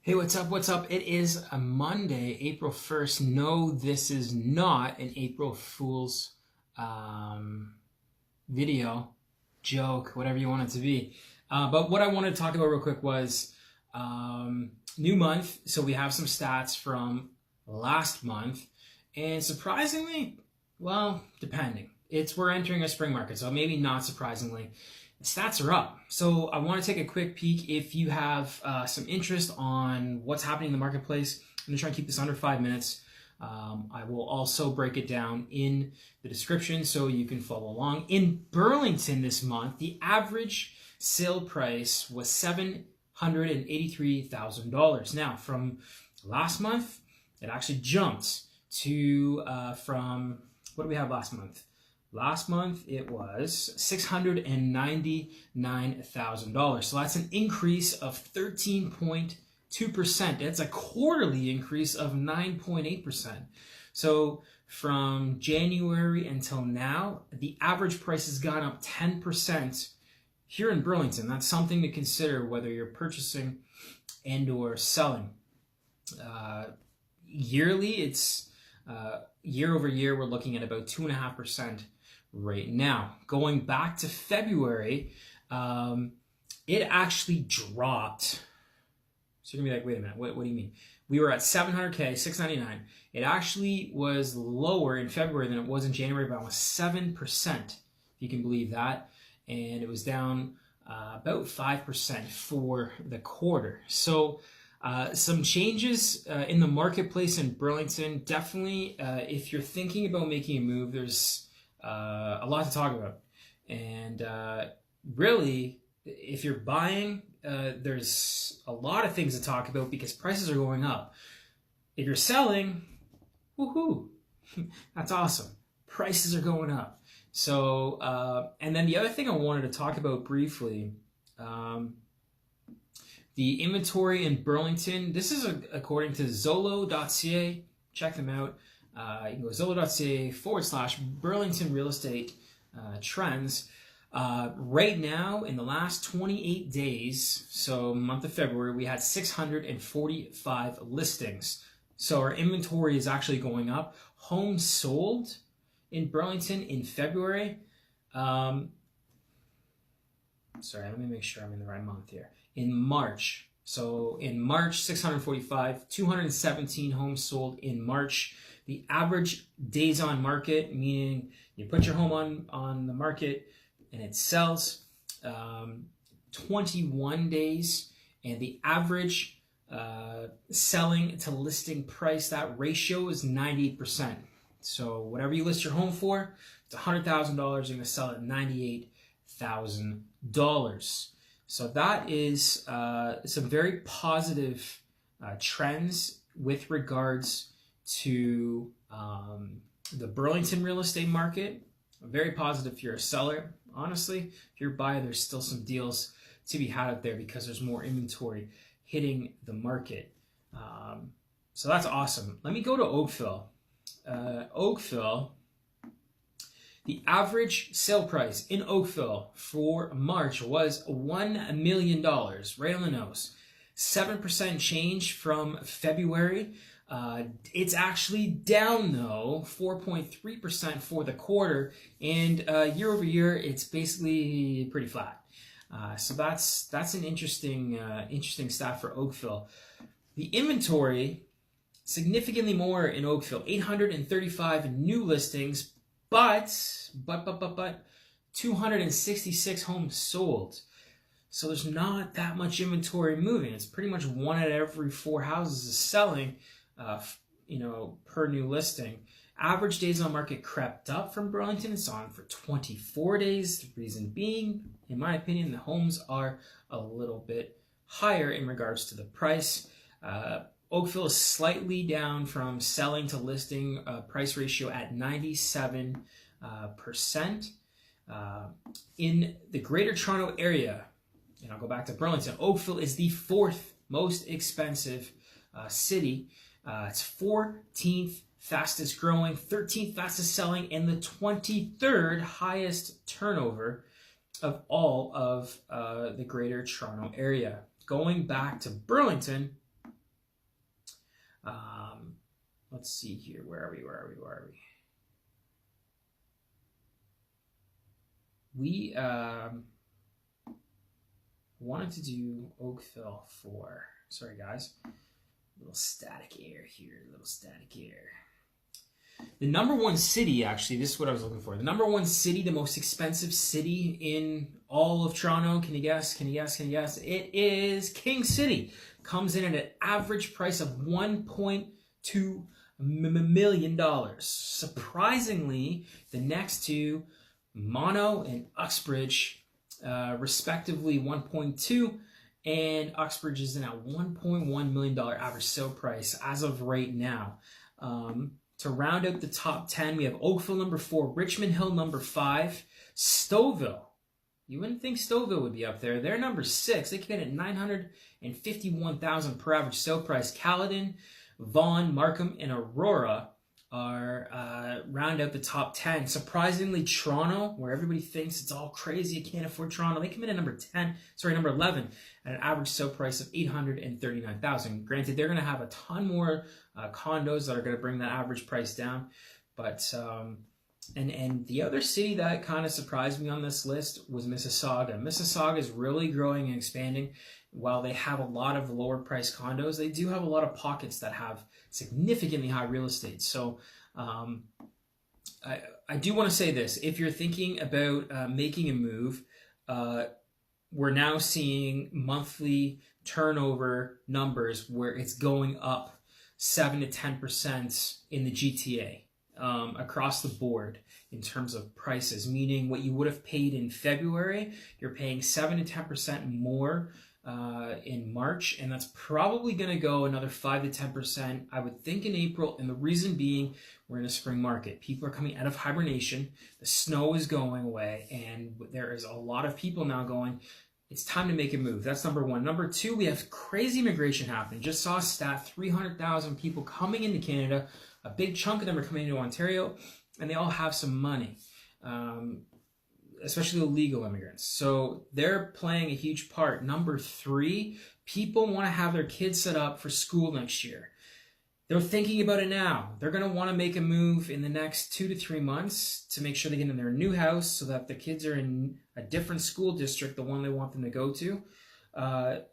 Hey, what's up? What's up? It is a Monday, April 1st. No, this is not an April Fool's video, joke, whatever you want it to be. But what I wanted to talk about real quick was new month. So we have some stats from last month. And surprisingly, well, depending. We're entering a spring market, so maybe not surprisingly, the stats are up. So I want to take a quick peek. If you have some interest on what's happening in the marketplace, I'm going to try and keep this under 5 minutes. I will also break it down in the description so you can follow along. In Burlington this month, the average sale price was $783,000. Now, from last month, it actually jumped to from what do we have last month? Last month it was $699,000. So that's an increase of 13.2%. That's a quarterly increase of 9.8%. So from January until now, the average price has gone up 10% here in Burlington. That's something to consider whether you're purchasing and or selling. Yearly, it's year over year, we're looking at about 2.5% right now. Going back to February, it actually dropped. So you're gonna be like, wait a minute, what do you mean? We were at 700K, 699. It actually was lower in February than it was in January by almost 7%, if you can believe that. And it was down about 5% for the quarter. So some changes in the marketplace in Burlington. Definitely, if you're thinking about making a move, there's a lot to talk about. And really, if you're buying, there's a lot of things to talk about because prices are going up. If you're selling, woohoo, that's awesome. Prices are going up. So, and then the other thing I wanted to talk about briefly, the inventory in Burlington. This is according to Zolo.ca. Check them out. You can go Zolo.ca/Burlington Real Estate Trends. Right now, in the last 28 days, so month of February, we had 645 listings. So our inventory is actually going up. Homes sold in Burlington in February. Sorry, let me make sure I'm in the right month here. In March. So in March, 645, 217 homes sold in March. The average days on market, meaning you put your home on the market and it sells, 21 days. And the average selling to listing price, that ratio is 98%. So whatever you list your home for, it's $100,000, you're going to sell it at $98,000. So that is some very positive trends with regards to the Burlington real estate market. Very positive if you're a seller. Honestly, if you're a buyer, there's still some deals to be had out there because there's more inventory hitting the market. So that's awesome. Let me go to Oakville. Oakville, the average sale price in Oakville for March was $1 million, right on the nose. 7% change from February. It's actually down though, 4.3% for the quarter, and year over year, it's basically pretty flat. So that's an interesting stat for Oakville. The inventory, significantly more in Oakville, 835 new listings, but 266 homes sold. So there's not that much inventory moving. It's pretty much one out of every 4 houses is selling, per new listing. Average days on market crept up from Burlington. It's on for 24 days. The reason being, in my opinion, the homes are a little bit higher in regards to the price. Oakville is slightly down from selling to listing price ratio at 97%. In the Greater Toronto Area, and I'll go back to Burlington, Oakville is the 4th most expensive city. It's 14th fastest growing, 13th fastest selling, and the 23rd highest turnover of all of the Greater Toronto Area. Going back to Burlington, Let's see here. Where are we? We wanted to do Oakville for, sorry guys, a little static air here, The number one city, actually, this is what I was looking for. The number one city, the most expensive city in all of Toronto. Can you guess? It is King City. Comes in at an average price of $1.2 million. Surprisingly, the next two, Mono and Uxbridge, respectively 1.2, and Uxbridge is in at $1.1 million average sale price as of right now. To round out the top 10, we have Oakville number 4, Richmond Hill number 5, Stouffville. You wouldn't think Stouffville would be up there. They're number 6. They came in at $951,000 per average sale price. Caledon, Vaughan, Markham, and Aurora are round out the top 10. Surprisingly, Toronto, where everybody thinks it's all crazy, you can't afford Toronto, they come in at number 11 at an average sale price of $839,000. Granted, they're going to have a ton more condos that are going to bring that average price down, but and the other city that kind of surprised me on this list was Mississauga. Mississauga is really growing and expanding. While they have a lot of lower price condos, they do have a lot of pockets that have significantly high real estate. So I do want to say this. If you're thinking about making a move, we're now seeing monthly turnover numbers where it's going up 7 to 10% in the GTA across the board in terms of prices, meaning what you would have paid in February, you're paying 7 to 10% more in March, and that's probably going to go another 5 to 10%, I would think, in April. And the reason being, we're in a spring market. People are coming out of hibernation. The snow is going away, and there is a lot of people now going, it's time to make a move. That's number one. Number two, we have crazy immigration happening. Just saw a stat, 300,000 people coming into Canada. A big chunk of them are coming into Ontario, and they all have some money. Especially the legal immigrants. So they're playing a huge part. Number three, people want to have their kids set up for school next year. They're thinking about it now. They're going to want to make a move in the next 2 to 3 months to make sure they get in their new house so that the kids are in a different school district, the one they want them to go to.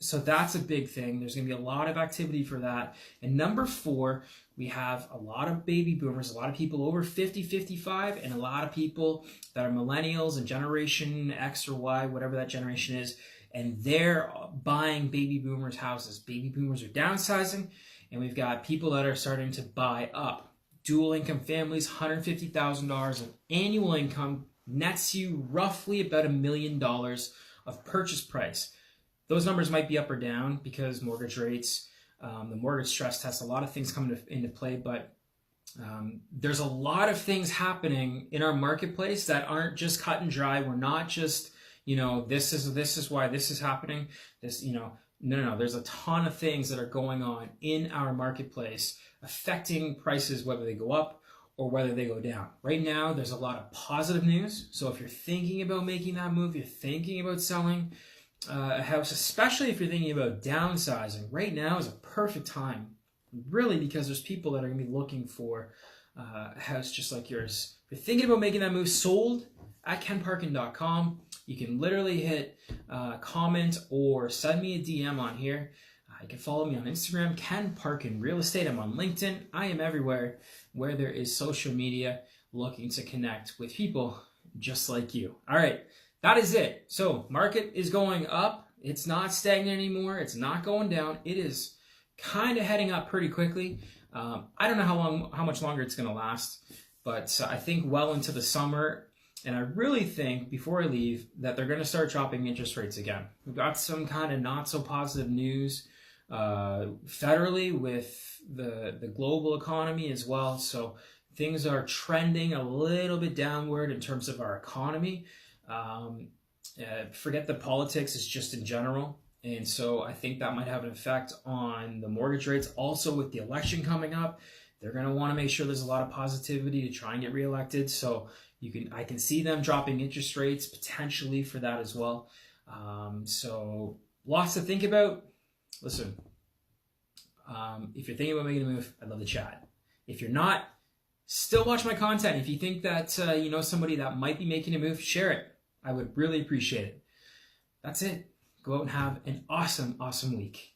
So that's a big thing. There's going to be a lot of activity for that. And number four, we have a lot of baby boomers, a lot of people over 50, 55, and a lot of people that are millennials and Generation X or Y, whatever that generation is, and they're buying baby boomers' houses. Baby boomers are downsizing, and we've got people that are starting to buy up. Dual income families, $150,000 of annual income nets you roughly about $1 million of purchase price. Those numbers might be up or down because mortgage rates, the mortgage stress test, a lot of things come into play, but there's a lot of things happening in our marketplace that aren't just cut and dry. We're not just, this is why this is happening. No. There's a ton of things that are going on in our marketplace affecting prices, whether they go up or whether they go down. Right now, there's a lot of positive news. So if you're thinking about making that move, you're thinking about selling a house, especially if you're thinking about downsizing, right now is a perfect time, really, because there's people that are going to be looking for a house just like yours. If you're thinking about making that move, sold at kenparkin.com. You can literally hit comment or send me a DM on here. You can follow me on Instagram, Ken Parkin Real Estate. I'm on LinkedIn. I am everywhere where there is social media, looking to connect with people just like you. All right. That is it. So market is going up. It's not stagnant anymore. It's not going down. It is kind of heading up pretty quickly. I don't know how much longer it's going to last, but I think well into the summer. And I really think, before I leave, that they're going to start dropping interest rates again. We've got some kind of not so positive news federally with the global economy as well. So things are trending a little bit downward in terms of our economy. Forget the politics, it's just in general. And so I think that might have an effect on the mortgage rates. Also, with the election coming up, they're going to want to make sure there's a lot of positivity to try and get reelected. So I can see them dropping interest rates potentially for that as well. So lots to think about. Listen, If you're thinking about making a move, I'd love to chat. If you're not, still watch my content. If you think that you know somebody that might be making a move, share it. I would really appreciate it. That's it. Go out and have an awesome, awesome week.